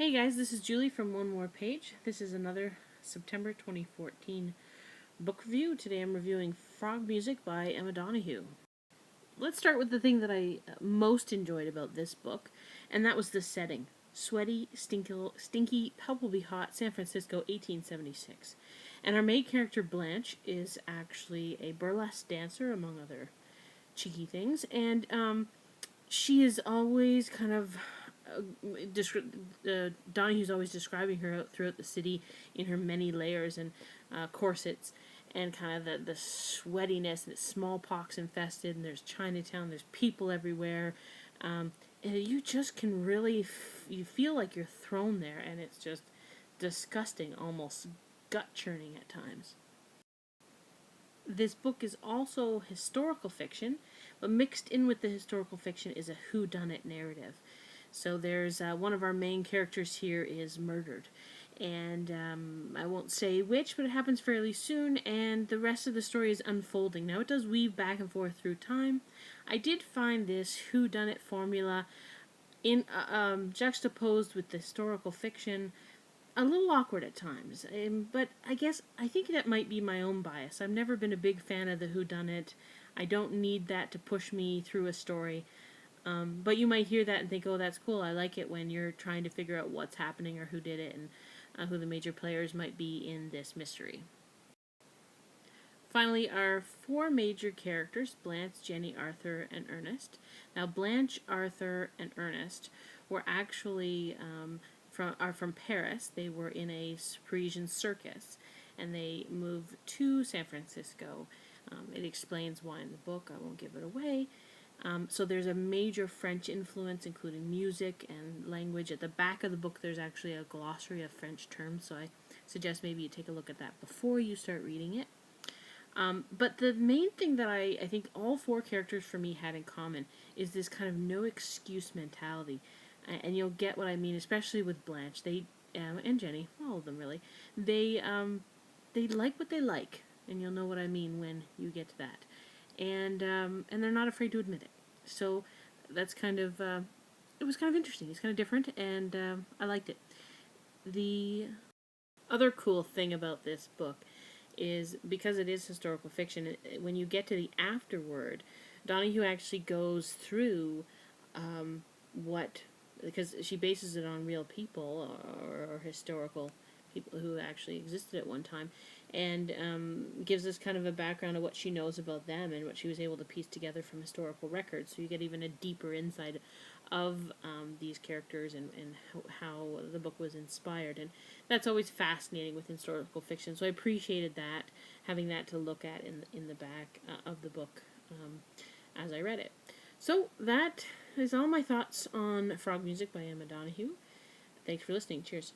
Hey guys, this is Julie from One More Page. This is another September 2014 book review. Today I'm reviewing Frog Music by Emma Donoghue. Let's start with the thing that I most enjoyed about this book, and that was the setting. Sweaty, stinky, palpably hot San Francisco, 1876. And our main character, Blanche, is actually a burlesque dancer, among other cheeky things, and she is always kind of Donoghue's always describing her out throughout the city in her many layers and corsets, and kind of the sweatiness, and it's smallpox infested, and there's Chinatown, there's people everywhere, and you just can really you feel like you're thrown there, and it's just disgusting, almost gut churning at times. This book is also historical fiction, but mixed in with the historical fiction is a whodunit narrative. So there's one of our main characters here is murdered, and I won't say which, but it happens fairly soon, and the rest of the story is unfolding. Now it does weave back and forth through time. I did find this whodunit formula in juxtaposed with the historical fiction a little awkward at times, but I think that might be my own bias. I've never been a big fan of the whodunit. I don't need that to push me through a story. But you might hear that and think, oh, that's cool. I like it when you're trying to figure out what's happening or who did it and who the major players might be in this mystery. Finally, our four major characters, Blanche, Jenny, Arthur, and Ernest. Now, Blanche, Arthur, and Ernest were actually from Paris. They were in a Parisian circus, and they moved to San Francisco. It explains why in the book. I won't give it away. So there's a major French influence, including music and language. At the back of the book, there's actually a glossary of French terms, so I suggest maybe you take a look at that before you start reading it. But the main thing that I think all four characters for me had in common is this kind of no excuse mentality. And you'll get what I mean, especially with Blanche. They and Jenny, all of them really. They like what they like, and you'll know what I mean when you get to that. And they're not afraid to admit it. So that's kind of it was kind of interesting. It's kind of different, and I liked it. The other cool thing about this book is because it is historical fiction. When you get to the afterword, Donoghue actually goes through what, because she bases it on real people or historical people who actually existed at one time, and gives us kind of a background of what she knows about them and what she was able to piece together from historical records. So you get even a deeper insight of these characters and how the book was inspired. And that's always fascinating with historical fiction. So I appreciated that, having that to look at in the back of the book as I read it. So that is all my thoughts on Frog Music by Emma Donoghue. Thanks for listening. Cheers.